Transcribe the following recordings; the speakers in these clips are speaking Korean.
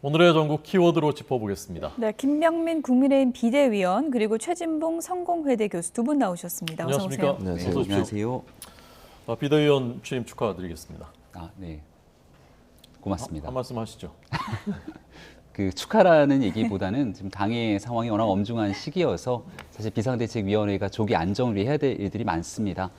오늘의 전국 키워드로 짚어보겠습니다. 네, 김병민 국민의힘 비대위원 그리고 최진봉 성공회대 교수 두 분 나오셨습니다. 어서 안녕하십니까? 오세요. 네, 어서 오십시오. 안녕하세요. 비대위원 취임 축하드리겠습니다. 네. 고맙습니다. 한 말씀 하시죠. 그 축하라는 얘기보다는 지금 당의 상황이 워낙 엄중한 시기여서 사실 비상대책위원회가 조기 안정을 위해 해야 될 일들이 많습니다.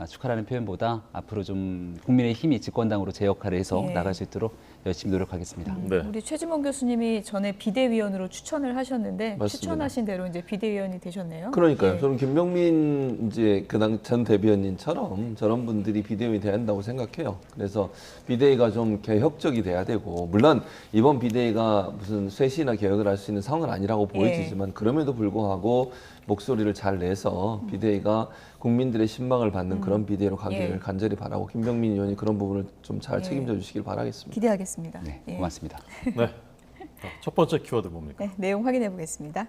축하라는 표현보다 앞으로 좀 국민의 힘이 집권당으로 제 역할을 해서 네. 나갈 수 있도록 열심히 노력하겠습니다. 네. 우리 최진봉 교수님이 전에 비대위원으로 추천을 하셨는데 맞습니다. 추천하신 대로 이제 비대위원이 되셨네요. 그러니까요. 네. 저는 김병민 이제 그당 전 대변인처럼 저런 분들이 비대위원이 돼야 한다고 생각해요. 그래서 비대위가 좀 개혁적이 돼야 되고, 물론 이번 비대위가 무슨 쇄신이나 개혁을 할 수 있는 상황은 아니라고 보여지지만 그럼에도 불구하고 목소리를 잘 내서 비대위가 국민들의 신망을 받는 그런 비대위로 가기를 예. 간절히 바라고, 김병민 의원이 그런 부분을 좀 잘 예. 책임져 주시길 바라겠습니다. 기대하겠습니다. 네, 예. 고맙습니다. 네. 자, 첫 번째 키워드 뭡니까? 네, 내용 확인해 보겠습니다.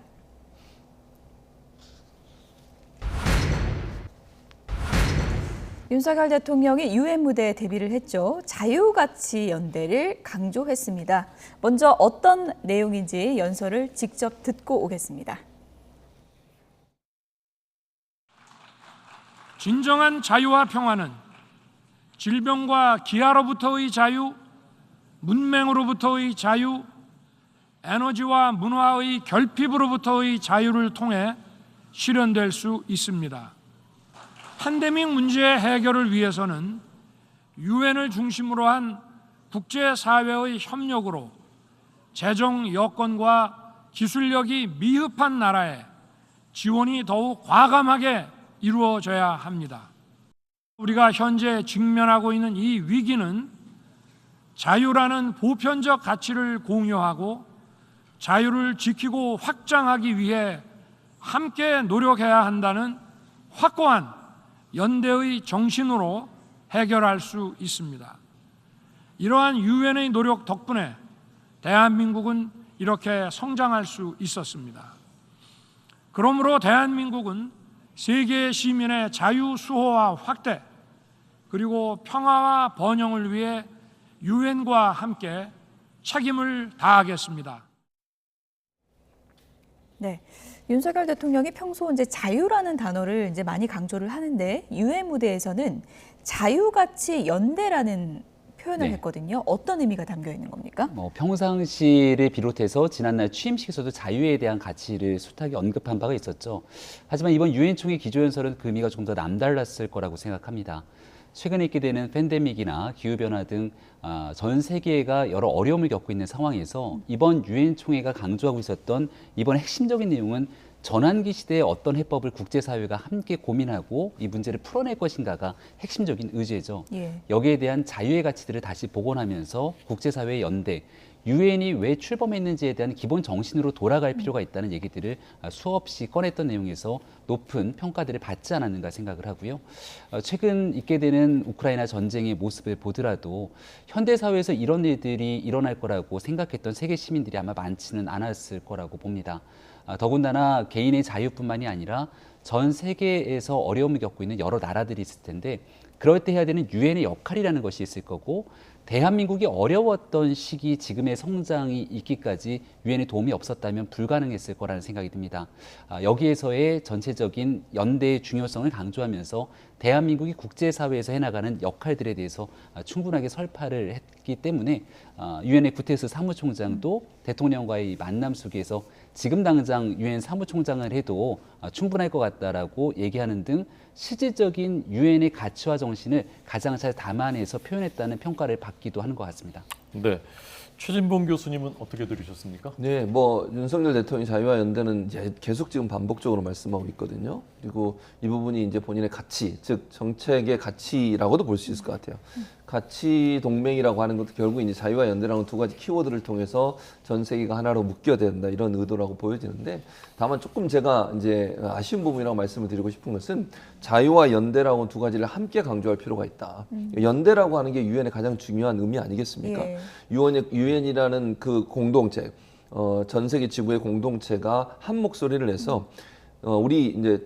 윤석열 대통령이 유엔 무대에 데뷔를 했죠. 자유가치 연대를 강조했습니다. 먼저 어떤 내용인지 연설을 직접 듣고 오겠습니다. 진정한 자유와 평화는 질병과 기아로부터의 자유, 문맹으로부터의 자유, 에너지와 문화의 결핍으로부터의 자유를 통해 실현될 수 있습니다. 팬데믹 문제의 해결을 위해서는 유엔을 중심으로 한 국제사회의 협력으로 재정 여건과 기술력이 미흡한 나라에 지원이 더욱 과감하게 이루어져야 합니다. 우리가 현재 직면하고 있는 이 위기는 자유라는 보편적 가치를 공유하고 자유를 지키고 확장하기 위해 함께 노력해야 한다는 확고한 연대의 정신으로 해결할 수 있습니다. 이러한 유엔의 노력 덕분에 대한민국은 이렇게 성장할 수 있었습니다. 그러므로 대한민국은 세계 시민의 자유 수호와 확대, 그리고 평화와 번영을 위해 유엔과 함께 책임을 다하겠습니다. 네. 윤석열 대통령이 평소 이제 자유라는 단어를 이제 많이 강조를 하는데 유엔 무대에서는 자유가치 연대라는 표현을 네. 했거든요. 어떤 의미가 담겨 있는 겁니까? 평상시를 비롯해서 지난날 취임식에서도 자유에 대한 가치를 숱하게 언급한 바가 있었죠. 하지만 이번 유엔 총회 기조연설은 그 의미가 좀 더 남달랐을 거라고 생각합니다. 최근에 있게 되는 팬데믹이나 기후변화 등 전 세계가 여러 어려움을 겪고 있는 상황에서 이번 유엔 총회가 강조하고 있었던 이번 핵심적인 내용은 전환기 시대의 어떤 해법을 국제사회가 함께 고민하고 이 문제를 풀어낼 것인가가 핵심적인 의제죠. 예. 여기에 대한 자유의 가치들을 다시 복원하면서 국제사회의 연대, 유엔이 왜 출범했는지에 대한 기본 정신으로 돌아갈 필요가 있다는 얘기들을 수없이 꺼냈던 내용에서 높은 평가들을 받지 않았는가 생각을 하고요. 최근 있게 되는 우크라이나 전쟁의 모습을 보더라도 현대사회에서 이런 일들이 일어날 거라고 생각했던 세계 시민들이 아마 많지는 않았을 거라고 봅니다. 더군다나 개인의 자유뿐만이 아니라 전 세계에서 어려움을 겪고 있는 여러 나라들이 있을 텐데 그럴 때 해야 되는 유엔의 역할이라는 것이 있을 거고 대한민국이 어려웠던 시기 지금의 성장이 있기까지 유엔의 도움이 없었다면 불가능했을 거라는 생각이 듭니다. 여기에서의 전체적인 연대의 중요성을 강조하면서 대한민국이 국제사회에서 해나가는 역할들에 대해서 충분하게 설파를 했기 때문에 유엔의 구테르스 사무총장도 대통령과의 만남 속에서 지금 당장 유엔 사무총장을 해도 충분할 것 같다라고 얘기하는 등 실질적인 유엔의 가치와 정신을 가장 잘 담아내서 표현했다는 평가를 받기도 하는 것 같습니다. 네. 최진봉 교수님은 어떻게 들으셨습니까? 네, 뭐 윤석열 대통령이 자유와 연대는 이제 계속 지금 반복적으로 말씀하고 있거든요. 그리고 이 부분이 이제 본인의 가치, 즉 정책의 가치라고도 볼 수 있을 것 같아요. 가치 동맹이라고 하는 것도 결국 이제 자유와 연대라는 두 가지 키워드를 통해서 전 세계가 하나로 묶여야 된다 이런 의도라고 보여지는데, 다만 조금 제가 이제 아쉬운 부분이라고 말씀을 드리고 싶은 것은 자유와 연대라고 두 가지를 함께 강조할 필요가 있다. 연대라고 하는 게 유엔의 가장 중요한 의미 아니겠습니까? 예. 유엔이라는 그 공동체, 전 세계 지구의 공동체가 한 목소리를 내서 우리 이제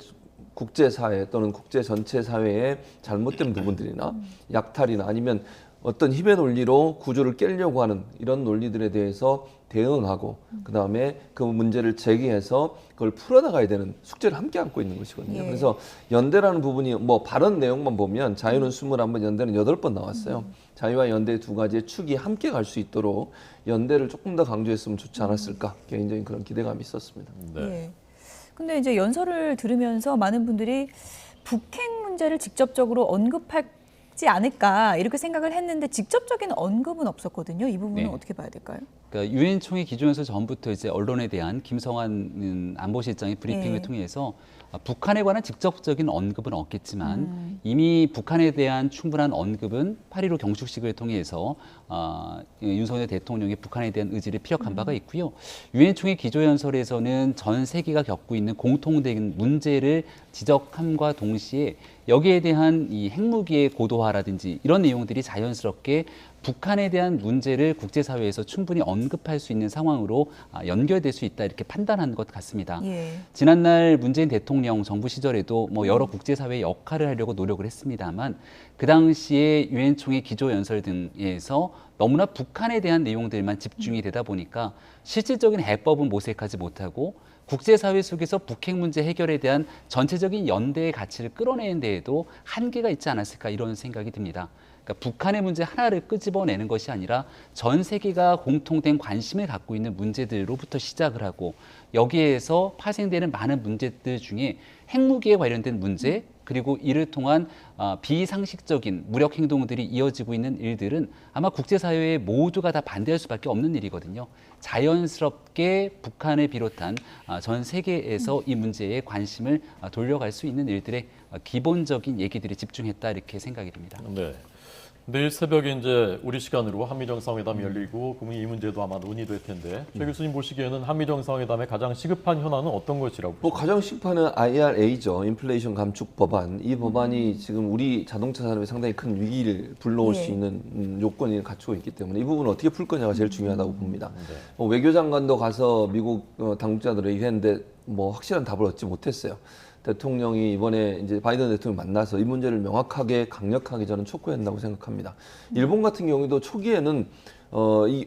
국제사회 또는 국제 전체 사회의 잘못된 부분들이나 약탈이나 아니면 어떤 힘의 논리로 구조를 깨려고 하는 이런 논리들에 대해서 대응하고 그다음에 그 문제를 제기해서 그걸 풀어나가야 되는 숙제를 함께 안고 있는 것이거든요. 예. 그래서 연대라는 부분이 뭐 발언 내용만 보면 자유는 21번, 연대는 8번 나왔어요. 자유와 연대 두 가지의 축이 함께 갈 수 있도록 연대를 조금 더 강조했으면 좋지 않았을까 개인적인 그런 기대감이 있었습니다. 네. 예. 근데 이제 연설을 들으면서 많은 분들이 북핵 문제를 직접적으로 언급하지 않을까 이렇게 생각을 했는데 직접적인 언급은 없었거든요. 이 부분은 네. 어떻게 봐야 될까요? 그러니까 유엔 총회 기조연설 전부터 이제 언론에 대한 김성환 안보실장의 브리핑을 예. 통해서 북한에 관한 직접적인 언급은 없겠지만 이미 북한에 대한 충분한 언급은 8.15 경축식을 통해서 윤석열 대통령의 북한에 대한 의지를 피력한 바가 있고요. 유엔 총회 기조연설에서는 전 세계가 겪고 있는 공통된 문제를 지적함과 동시에 여기에 대한 이 핵무기의 고도화라든지 이런 내용들이 자연스럽게 북한에 대한 문제를 국제사회에서 충분히 언급할 수 있는 상황으로 연결될 수 있다 이렇게 판단한 것 같습니다. 예. 지난날 문재인 대통령 정부 시절에도 뭐 여러 국제사회의 역할을 하려고 노력을 했습니다만 그 당시에 유엔 총회 기조연설 등에서 너무나 북한에 대한 내용들만 집중이 되다 보니까 실질적인 해법은 모색하지 못하고 국제사회 속에서 북핵 문제 해결에 대한 전체적인 연대의 가치를 끌어내는 데에도 한계가 있지 않았을까 이런 생각이 듭니다. 그러니까 북한의 문제 하나를 끄집어내는 것이 아니라 전 세계가 공통된 관심을 갖고 있는 문제들로부터 시작을 하고 여기에서 파생되는 많은 문제들 중에 핵무기에 관련된 문제 그리고 이를 통한 비상식적인 무력 행동들이 이어지고 있는 일들은 아마 국제사회 모두가 다 반대할 수밖에 없는 일이거든요. 자연스럽게 북한을 비롯한 전 세계에서 이 문제에 관심을 돌려갈 수 있는 일들의 기본적인 얘기들이 집중했다 이렇게 생각이 듭니다. 네. 내일 새벽에 이제 우리 시간으로 한미 정상회담이 열리고 그러면 이 문제도 아마 논의될 텐데 최 교수님 보시기에는 한미 정상회담의 가장 시급한 현안은 어떤 것이라고 뭐 보십니까? 가장 시급한 IRA죠. 인플레이션 감축 법안. 이 법안이 지금 우리 자동차 산업에 상당히 큰 위기를 불러올 예. 수 있는 요건을 갖추고 있기 때문에 이 부분을 어떻게 풀 거냐가 제일 중요하다고 봅니다. 네. 뭐 외교장관도 가서 미국 당국자들에게 얘기했는데 뭐 확실한 답을 얻지 못했어요. 대통령이 이번에 이제 바이든 대통령 만나서 이 문제를 명확하게 강력하게 저는 촉구한다고 생각합니다. 일본 같은 경우도 초기에는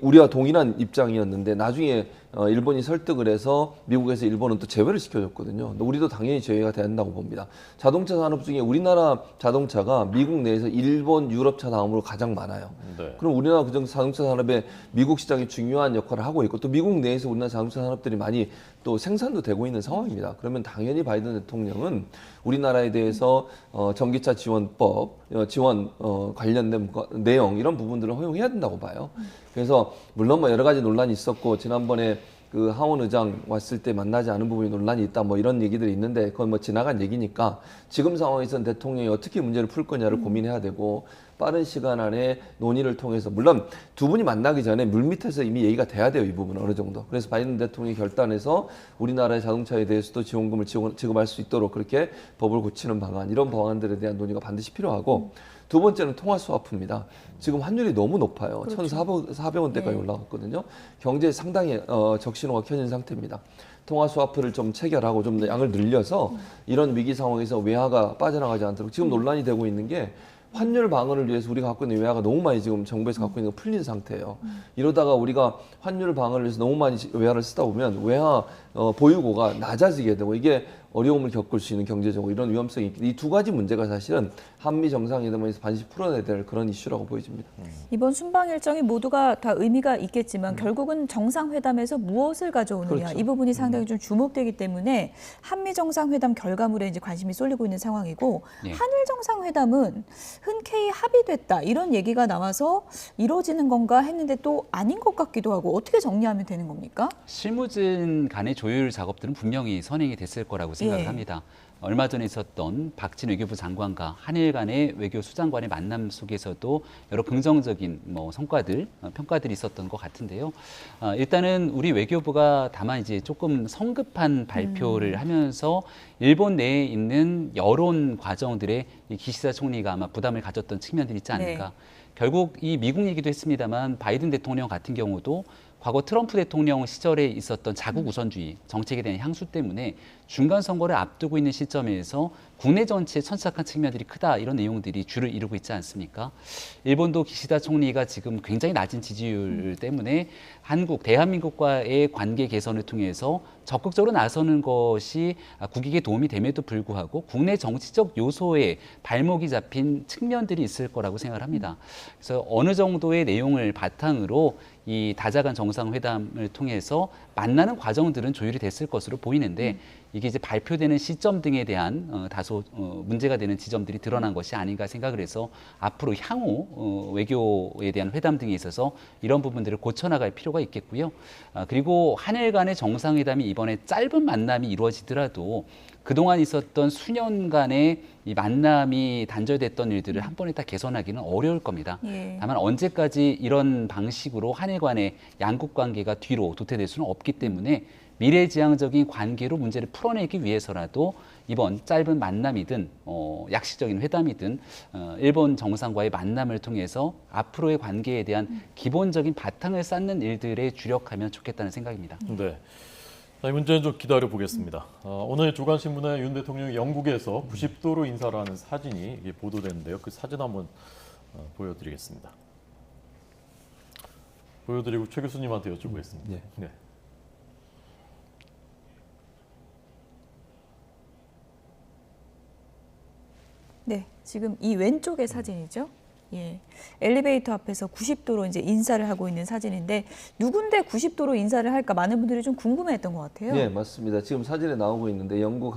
우리와 동일한 입장이었는데 나중에 일본이 설득을 해서 미국에서 일본은 또 제외를 시켜줬거든요. 우리도 당연히 제외가 된다고 봅니다. 자동차 산업 중에 우리나라 자동차가 미국 내에서 일본, 유럽차 다음으로 가장 많아요. 네. 그럼 우리나라 자동차 산업에 미국 시장이 중요한 역할을 하고 있고 또 미국 내에서 우리나라 자동차 산업들이 많이 또 생산도 되고 있는 상황입니다. 그러면 당연히 바이든 대통령은 우리나라에 대해서 전기차 지원법, 지원 관련된 내용 이런 부분들을 허용해야 된다고 봐요. 그래서 물론 뭐 여러 가지 논란이 있었고 지난번에 그 하원 의장 왔을 때 만나지 않은 부분이 논란이 있다 뭐 이런 얘기들이 있는데 그건 뭐 지나간 얘기니까 지금 상황에서는 대통령이 어떻게 문제를 풀 거냐를 고민해야 되고 빠른 시간 안에 논의를 통해서 물론 두 분이 만나기 전에 물밑에서 이미 얘기가 돼야 돼요. 이 부분은 어느 정도. 그래서 바이든 대통령이 결단해서 우리나라의 자동차에 대해서도 지원금을 지급할 수 있도록 그렇게 법을 고치는 방안 이런 방안들에 대한 논의가 반드시 필요하고 두 번째는 통화 스와프입니다. 지금 환율이 너무 높아요. 그렇죠. 1,400원대까지 네. 올라갔거든요. 경제에 상당히 적신호가 켜진 상태입니다. 통화 스와프를 좀 체결하고 좀 더 양을 늘려서 이런 위기 상황에서 외화가 빠져나가지 않도록 지금 논란이 되고 있는 게 환율 방어를 위해서 우리가 갖고 있는 외화가 너무 많이 지금 정부에서 갖고 있는 거 풀린 상태예요. 이러다가 우리가 환율 방어를 위해서 너무 많이 외화를 쓰다 보면 외화 보유고가 낮아지게 되고 이게 어려움을 겪을 수 있는 경제적으로 이런 위험성이 있기 이 두 가지 문제가 사실은 한미 정상회담에서 반드시 풀어내야 될 그런 이슈라고 보여집니다. 이번 순방 일정이 모두가 다 의미가 있겠지만 결국은 정상회담에서 무엇을 가져오느냐 그렇죠. 이 부분이 상당히 좀 주목되기 때문에 한미 정상회담 결과물에 이제 관심이 쏠리고 있는 상황이고 네. 한일 정상회담은 흔쾌히 합의됐다 이런 얘기가 나와서 이루어지는 건가 했는데 또 아닌 것 같기도 하고 어떻게 정리하면 되는 겁니까? 실무진 간의 조율 작업들은 분명히 선행이 됐을 거라고 생각을 예. 합니다. 얼마 전에 있었던 박진 외교부 장관과 한일 간의 외교 수장관의 만남 속에서도 여러 긍정적인 성과들, 평가들이 있었던 것 같은데요. 일단은 우리 외교부가 다만 이제 조금 성급한 발표를 하면서 일본 내에 있는 여론 과정들에 이 기시다 총리가 아마 부담을 가졌던 측면들이 있지 않을까. 네. 결국 이 미국 얘기도 했습니다만 바이든 대통령 같은 경우도 과거 트럼프 대통령 시절에 있었던 자국 우선주의 정책에 대한 향수 때문에 중간 선거를 앞두고 있는 시점에서 국내 정치에 천착한 측면들이 크다 이런 내용들이 주를 이루고 있지 않습니까? 일본도 기시다 총리가 지금 굉장히 낮은 지지율 때문에 대한민국과의 관계 개선을 통해서 적극적으로 나서는 것이 국익에 도움이 됨에도 불구하고 국내 정치적 요소에 발목이 잡힌 측면들이 있을 거라고 생각을 합니다. 그래서 어느 정도의 내용을 바탕으로 이 다자간 정상회담을 통해서 만나는 과정들은 조율이 됐을 것으로 보이는데 이게 이제 발표되는 시점 등에 대한 다소 문제가 되는 지점들이 드러난 것이 아닌가 생각을 해서 앞으로 향후 외교에 대한 회담 등에 있어서 이런 부분들을 고쳐나갈 필요가 있겠고요. 그리고 한일 간의 정상회담이 이번에 짧은 만남이 이루어지더라도 그동안 있었던 수년간의 이 만남이 단절됐던 일들을 한 번에 다 개선하기는 어려울 겁니다. 예. 다만 언제까지 이런 방식으로 한일 간의 양국 관계가 뒤로 도태될 수는 없기 때문에 미래지향적인 관계로 문제를 풀어내기 위해서라도 이번 짧은 만남이든 약식적인 회담이든 일본 정상과의 만남을 통해서 앞으로의 관계에 대한 기본적인 바탕을 쌓는 일들에 주력하면 좋겠다는 생각입니다. 네. 자, 이 문제는 좀 기다려 보겠습니다. 오늘 조간신문에 윤 대통령이 영국에서 90도로 인사를 하는 사진이 이게 보도됐는데요. 그 사진 한번 보여드리겠습니다. 보여드리고 최 교수님한테 여쭤보겠습니다. 네. 네. 네, 지금 이 왼쪽의 사진이죠. 예, 엘리베이터 앞에서 90도로 이제 인사를 하고 있는 사진인데 누군데 90도로 인사를 할까 많은 분들이 좀 궁금해했던 것 같아요. 네, 맞습니다. 지금 사진에 나오고 있는데 영국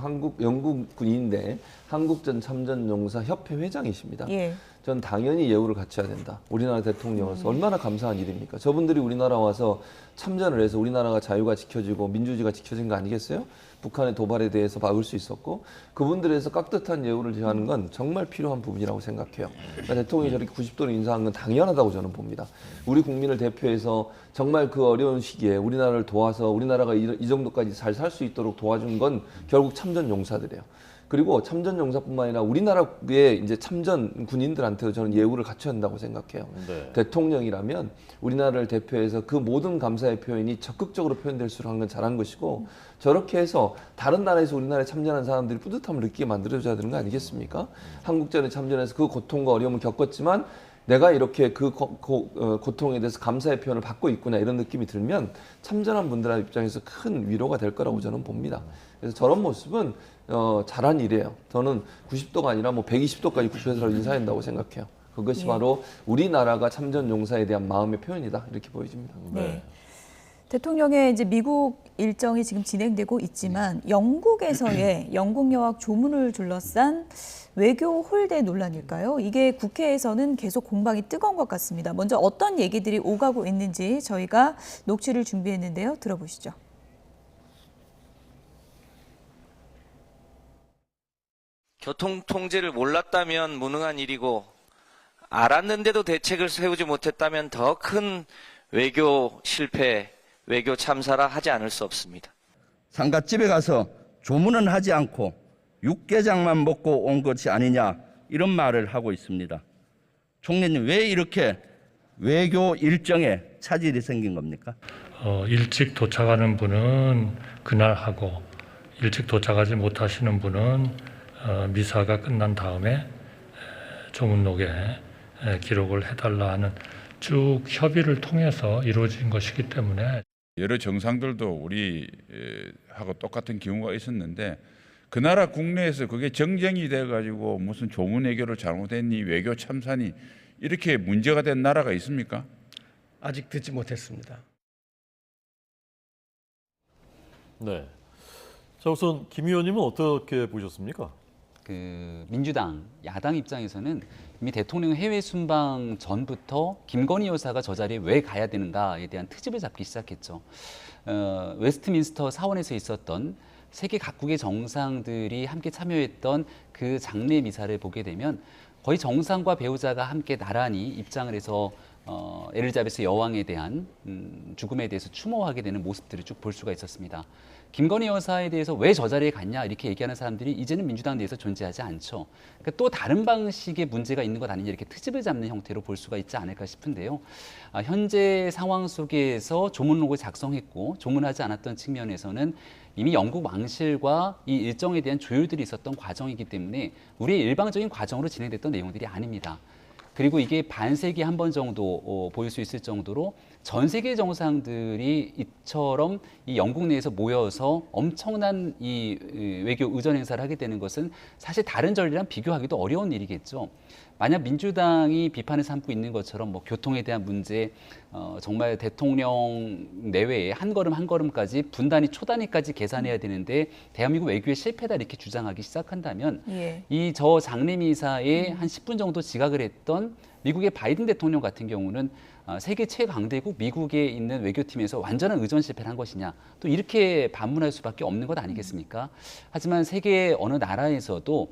군인인데 한국전 참전용사 협회 회장이십니다. 예. 전 당연히 예우를 갖춰야 된다. 우리나라 대통령으로서 얼마나 감사한 일입니까? 저분들이 우리나라 와서 참전을 해서 우리나라가 자유가 지켜지고 민주주의가 지켜진 거 아니겠어요? 북한의 도발에 대해서 막을 수 있었고 그분들에서 깍듯한 예우를 제하는 건 정말 필요한 부분이라고 생각해요. 그러니까 대통령이 저렇게 90도로 인사한 건 당연하다고 저는 봅니다. 우리 국민을 대표해서 정말 그 어려운 시기에 우리나라를 도와서 우리나라가 이 정도까지 잘 살 수 있도록 도와준 건 결국 참전 용사들이에요. 그리고 참전 용사뿐만 아니라 우리나라의 이제 참전 군인들한테도 저는 예우를 갖춰야 한다고 생각해요. 네. 대통령이라면 우리나라를 대표해서 그 모든 감사의 표현이 적극적으로 표현될 수 있는 건 잘한 것이고 저렇게 해서 다른 나라에서 우리나라에 참전한 사람들이 뿌듯함을 느끼게 만들어줘야 되는 거 아니겠습니까? 한국전에 참전해서 그 고통과 어려움을 겪었지만 내가 이렇게 그 고통에 대해서 감사의 표현을 받고 있구나 이런 느낌이 들면 참전한 분들의 입장에서 큰 위로가 될 거라고 저는 봅니다. 그래서 저런 모습은 잘한 일이에요. 저는 90도가 아니라 뭐 120도까지 국회에서 인사해야 한다고 생각해요. 그것이 바로 우리나라가 참전 용사에 대한 마음의 표현이다 이렇게 보여집니다. 네. 대통령의 이제 미국 일정이 지금 진행되고 있지만 영국에서의 영국 여학 조문을 둘러싼 외교 홀대 논란일까요? 이게 국회에서는 계속 공방이 뜨거운 것 같습니다. 먼저 어떤 얘기들이 오가고 있는지 저희가 녹취를 준비했는데요. 들어보시죠. 교통 통제를 몰랐다면 무능한 일이고 알았는데도 대책을 세우지 못했다면 더 큰 외교 실패, 외교 참사라 하지 않을 수 없습니다. 상갓집에 가서 조문은 하지 않고 육개장만 먹고 온 것이 아니냐 이런 말을 하고 있습니다. 총리님 왜 이렇게 외교 일정에 차질이 생긴 겁니까? 일찍 도착하는 분은 그날 하고 일찍 도착하지 못하시는 분은 미사가 끝난 다음에 조문록에 기록을 해달라 하는 쭉 협의를 통해서 이루어진 것이기 때문에 여러 정상들도 우리하고 똑같은 경우가 있었는데 그 나라 국내에서 그게 정쟁이 돼가지고 무슨 조문 외교를 잘못했니 외교 참사니 이렇게 문제가 된 나라가 있습니까? 아직 듣지 못했습니다. 네. 자, 우선 김 의원님은 어떻게 보셨습니까? 민주당 야당 입장에서는 이미 대통령 해외 순방 전부터 김건희 여사가 저 자리에 왜 가야 되는가에 대한 트집을 잡기 시작했죠. 웨스트민스터 사원에서 있었던 세계 각국의 정상들이 함께 참여했던 그 장례 미사를 보게 되면 거의 정상과 배우자가 함께 나란히 입장을 해서 엘리자베스 여왕에 대한 죽음에 대해서 추모하게 되는 모습들을 쭉 볼 수가 있었습니다. 김건희 여사에 대해서 왜 저 자리에 갔냐 이렇게 얘기하는 사람들이 이제는 민주당 내에서 존재하지 않죠. 그러니까 또 다른 방식의 문제가 있는 것 아니냐 이렇게 트집을 잡는 형태로 볼 수가 있지 않을까 싶은데요. 현재 상황 속에서 조문록을 작성했고 조문하지 않았던 측면에서는 이미 영국 왕실과 이 일정에 대한 조율들이 있었던 과정이기 때문에 우리의 일방적인 과정으로 진행됐던 내용들이 아닙니다. 그리고 이게 반세기 한 번 정도 보일 수 있을 정도로 전 세계 정상들이 이처럼 이 영국 내에서 모여서 엄청난 이 외교 의전 행사를 하게 되는 것은 사실 다른 전례랑 비교하기도 어려운 일이겠죠. 만약 민주당이 비판을 삼고 있는 것처럼 뭐 교통에 대한 문제, 정말 대통령 내외에 한 걸음 한 걸음까지 분단위 초단위까지 계산해야 되는데 대한민국 외교의 실패다 이렇게 주장하기 시작한다면 이 저 장례미사에 한 10분 정도 지각을 했던 미국의 바이든 대통령 같은 경우는 세계 최강대국 미국에 있는 외교팀에서 완전한 의전 실패를 한 것이냐 또 이렇게 반문할 수밖에 없는 것 아니겠습니까? 하지만 세계 어느 나라에서도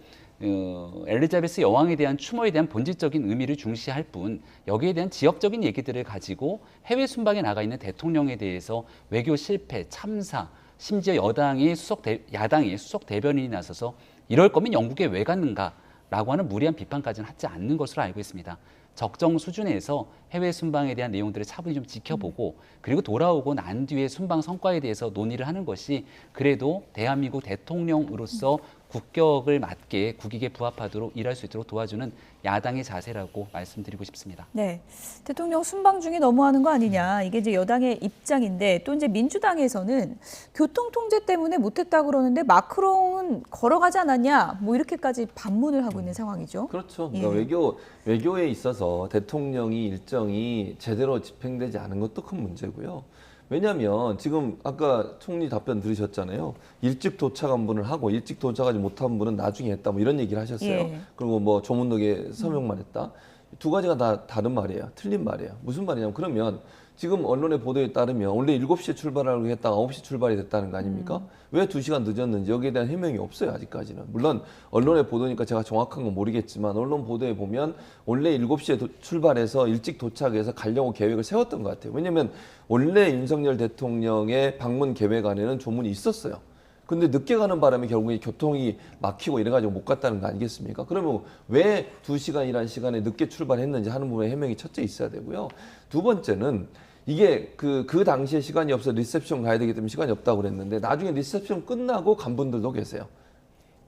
엘리자베스 여왕에 대한 추모에 대한 본질적인 의미를 중시할 뿐 여기에 대한 지역적인 얘기들을 가지고 해외 순방에 나가 있는 대통령에 대해서 외교 실패, 참사, 심지어 야당의 수석 대변인이 나서서 이럴 거면 영국에 왜 갔는가라고 하는 무리한 비판까지는 하지 않는 것으로 알고 있습니다. 적정 수준에서 해외 순방에 대한 내용들을 차분히 좀 지켜보고 그리고 돌아오고 난 뒤에 순방 성과에 대해서 논의를 하는 것이 그래도 대한민국 대통령으로서 국격을 맞게 국익에 부합하도록 일할 수 있도록 도와주는 야당의 자세라고 말씀드리고 싶습니다. 네, 대통령 순방 중에 너무하는 거 아니냐 이게 이제 여당의 입장인데 또 이제 민주당에서는 교통 통제 때문에 못했다 그러는데 마크롱은 걸어가지 않았냐 뭐 이렇게까지 반문을 하고 있는 상황이죠. 그렇죠. 그러니까 외교에 있어서 대통령이 일정이 제대로 집행되지 않은 것도 큰 문제고요. 왜냐하면 지금 아까 총리 답변 들으셨잖아요. 일찍 도착한 분을 하고 일찍 도착하지 못한 분은 나중에 했다 뭐 이런 얘기를 하셨어요. 그리고 뭐 조문록에 서명만 했다. 두 가지가 다 다른 말이에요. 틀린 말이에요. 무슨 말이냐면 그러면 지금 언론의 보도에 따르면 원래 7시에 출발하려고 했다가 9시 출발이 됐다는 거 아닙니까? 왜 2시간 늦었는지 여기에 대한 해명이 없어요. 아직까지는. 물론 언론의 보도니까 제가 정확한 건 모르겠지만 언론 보도에 보면 원래 7시에 출발해서 일찍 도착해서 가려고 계획을 세웠던 것 같아요. 왜냐하면 원래 윤석열 대통령의 방문 계획 안에는 조문이 있었어요. 근데 늦게 가는 바람에 결국에 교통이 막히고 이래가지고 못 갔다는 거 아니겠습니까? 그러면 왜 2시간이라는 시간에 늦게 출발했는지 하는 부분에 해명이 첫째 있어야 되고요. 두 번째는 이게 그 당시에 시간이 없어 리셉션 가야 되기 때문에 시간이 없다고 그랬는데 나중에 리셉션 끝나고 간 분들도 계세요.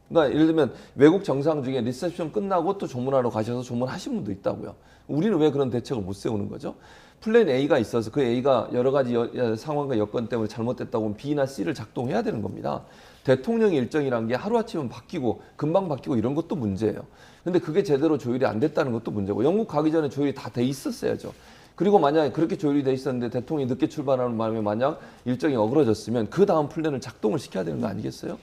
그러니까 예를 들면 외국 정상 중에 리셉션 끝나고 또 조문하러 가셔서 조문하신 분도 있다고요. 우리는 왜 그런 대책을 못 세우는 거죠? 플랜 A가 있어서 그 A가 여러 가지 상황과 여건 때문에 잘못됐다고 하면 B나 C를 작동해야 되는 겁니다. 대통령의 일정이란 게 하루아침에 바뀌고 금방 바뀌고 이런 것도 문제예요. 근데 그게 제대로 조율이 안 됐다는 것도 문제고 영국 가기 전에 조율이 다 돼 있었어야죠. 그리고 만약에 그렇게 조율이 돼 있었는데 대통령이 늦게 출발하는 바람에 만약 일정이 어그러졌으면 그 다음 플랜을 작동을 시켜야 되는 거 아니겠어요?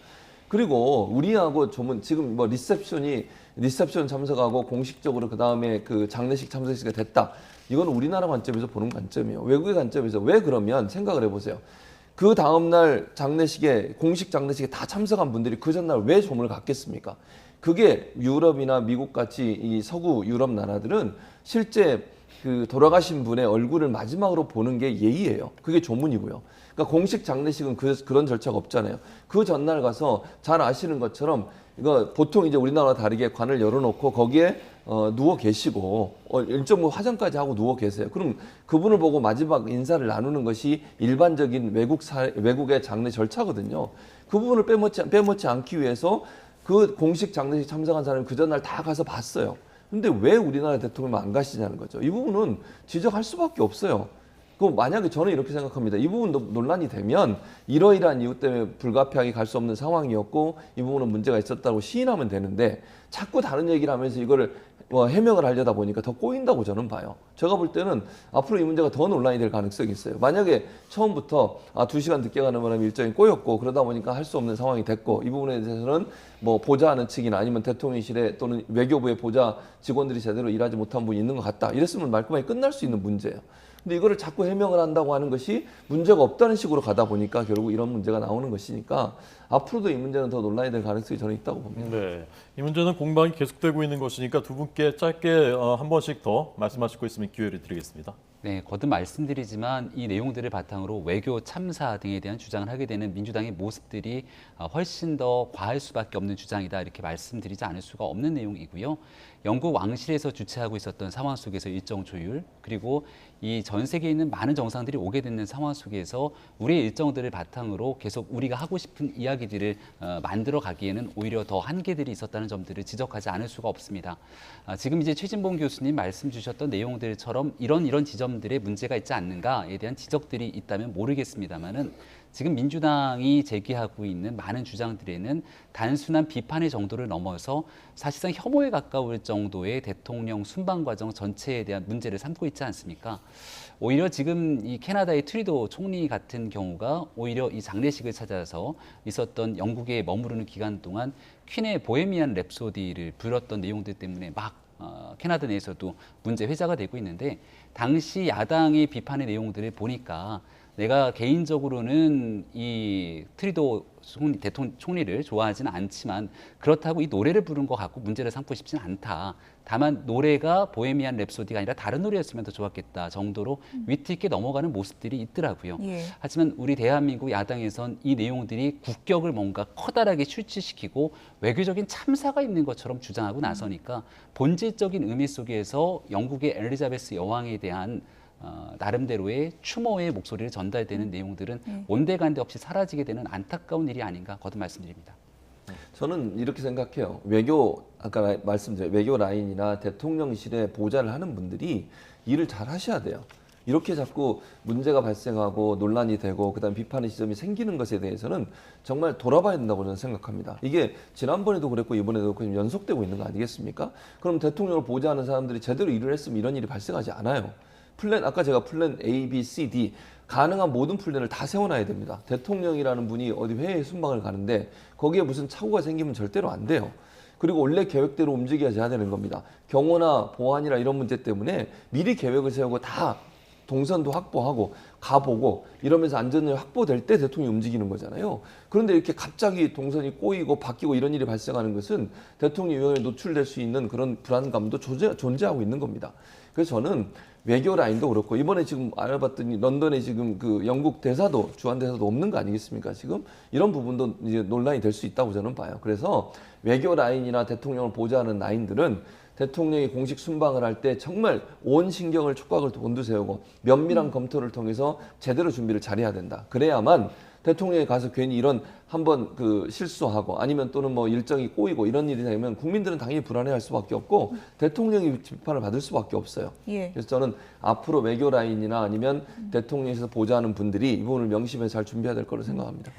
그리고 우리하고 지금 뭐 리셉션 참석하고 공식적으로 그 다음에 그 장례식 참석이 됐다. 이건 우리나라 관점에서 보는 관점이에요. 외국의 관점에서 왜 그러면 생각을 해보세요. 그 다음날 공식 장례식에 다 참석한 분들이 그 전날 왜 조문을 갔겠습니까? 그게 유럽이나 미국 같이 이 서구 유럽 나라들은 실제 그 돌아가신 분의 얼굴을 마지막으로 보는 게 예의예요. 그게 조문이고요. 그러니까 공식 장례식은 그런 절차가 없잖아요. 그 전날 가서 잘 아시는 것처럼 이거 보통 이제 우리나라와 다르게 관을 열어놓고 거기에 누워 계시고 일정 화장까지 하고 누워 계세요. 그럼 그분을 보고 마지막 인사를 나누는 것이 일반적인 외국의 장례 절차거든요. 그 부분을 빼먹지 않기 위해서 그 공식 장례식 참석한 사람이 그 전날 다 가서 봤어요. 근데 왜 우리나라 대통령은 안 가시냐는 거죠. 이 부분은 지적할 수밖에 없어요. 만약에 저는 이렇게 생각합니다. 이 부분 논란이 되면 이러이러한 이유 때문에 불가피하게 갈 수 없는 상황이었고 이 부분은 문제가 있었다고 시인하면 되는데 자꾸 다른 얘기를 하면서 이거를 해명을 하려다 보니까 더 꼬인다고 저는 봐요. 제가 볼 때는 앞으로 이 문제가 더 논란이 될 가능성이 있어요. 만약에 처음부터 2시간 늦게 가는 바람에 일정이 꼬였고 그러다 보니까 할 수 없는 상황이 됐고 이 부분에 대해서는 뭐 보좌하는 측이나 아니면 대통령실에 또는 외교부의 보좌 직원들이 제대로 일하지 못한 분이 있는 것 같다. 이랬으면 말끔하게 끝날 수 있는 문제예요. 근데 이거를 자꾸 해명을 한다고 하는 것이 문제가 없다는 식으로 가다 보니까 결국 이런 문제가 나오는 것이니까 앞으로도 이 문제는 더 논란이 될 가능성이 저는 있다고 봅니다. 네, 이 문제는 공방이 계속되고 있는 것이니까 두 분께 짧게 한 번씩 더 말씀하실 거 있으면 기회를 드리겠습니다. 네, 거듭 말씀드리지만 이 내용들을 바탕으로 외교 참사 등에 대한 주장을 하게 되는 민주당의 모습들이 훨씬 더 과할 수밖에 없는 주장이다 이렇게 말씀드리지 않을 수가 없는 내용이고요. 영국 왕실에서 주최하고 있었던 상황 속에서 일정 조율 그리고 이 전 세계에 있는 많은 정상들이 오게 되는 상황 속에서 우리의 일정들을 바탕으로 계속 우리가 하고 싶은 이야기들을 만들어 가기에는 오히려 더 한계들이 있었다는 점들을 지적하지 않을 수가 없습니다. 지금 이제 최진봉 교수님 말씀 주셨던 내용들처럼 이런 지점들에 문제가 있지 않는가에 대한 지적들이 있다면 모르겠습니다만은 지금 민주당이 제기하고 있는 많은 주장들에는 단순한 비판의 정도를 넘어서 사실상 혐오에 가까울 정도의 대통령 순방 과정 전체에 대한 문제를 삼고 있지 않습니까? 오히려 지금 이 캐나다의 트리도 총리 같은 경우가 오히려 이 장례식을 찾아서 있었던 영국에 머무르는 기간 동안 퀸의 보헤미안 랩소디를 불렀던 내용들 때문에 막 캐나다 내에서도 문제 회자가 되고 있는데 당시 야당의 비판의 내용들을 보니까 내가 개인적으로는 이 트리도 총리를 좋아하지는 않지만 그렇다고 이 노래를 부른 것 갖고 문제를 삼고 싶지는 않다. 다만 노래가 보헤미안 랩소디가 아니라 다른 노래였으면 더 좋았겠다 정도로 위트 있게 넘어가는 모습들이 있더라고요. 예. 하지만 우리 대한민국 야당에선 이 내용들이 국격을 뭔가 커다랗게 출치시키고 외교적인 참사가 있는 것처럼 주장하고 나서니까 본질적인 의미 속에서 영국의 엘리자베스 여왕에 대한 나름대로의 추모의 목소리를 전달되는 내용들은 온데간데 없이 사라지게 되는 안타까운 일이 아닌가 거듭 말씀드립니다. 저는 이렇게 생각해요. 아까 말씀드린 외교 라인이나 대통령실에 보좌를 하는 분들이 일을 잘 하셔야 돼요. 이렇게 자꾸 문제가 발생하고 논란이 되고 그다음 비판의 지점이 생기는 것에 대해서는 정말 돌아봐야 된다고 저는 생각합니다. 이게 지난번에도 그랬고 이번에도 그렇고 연속되고 있는 거 아니겠습니까? 그럼 대통령을 보좌하는 사람들이 제대로 일을 했으면 이런 일이 발생하지 않아요. 아까 제가 플랜 A, B, C, D 가능한 모든 플랜을 다 세워놔야 됩니다. 대통령이라는 분이 어디 회의에 순방을 가는데 거기에 무슨 착오가 생기면 절대로 안 돼요. 그리고 원래 계획대로 움직여야 되는 겁니다. 경호나 보안이나 이런 문제 때문에 미리 계획을 세우고 다 동선도 확보하고 가보고 이러면서 안전이 확보될 때 대통령이 움직이는 거잖아요. 그런데 이렇게 갑자기 동선이 꼬이고 바뀌고 이런 일이 발생하는 것은 대통령 위험에 노출될 수 있는 그런 불안감도 존재하고 있는 겁니다. 그래서 저는 외교 라인도 그렇고 이번에 지금 알아봤더니 런던에 지금 그 영국 대사도 주한 대사도 없는 거 아니겠습니까? 지금 이런 부분도 이제 논란이 될 수 있다고 저는 봐요. 그래서 외교 라인이나 대통령을 보좌하는 라인들은 대통령이 공식 순방을 할 때 정말 온 신경을 촉각을 곤두세우고 면밀한 검토를 통해서 제대로 준비를 잘해야 된다. 그래야만 대통령이 가서 괜히 이런 한번 그 실수하고 아니면 또는 뭐 일정이 꼬이고 이런 일이 되면 국민들은 당연히 불안해할 수밖에 없고 대통령이 비판을 받을 수밖에 없어요. 예. 그래서 저는 앞으로 외교 라인이나 아니면 대통령에서 보좌하는 분들이 이 부분을 명심해서 잘 준비해야 될 거로 생각합니다.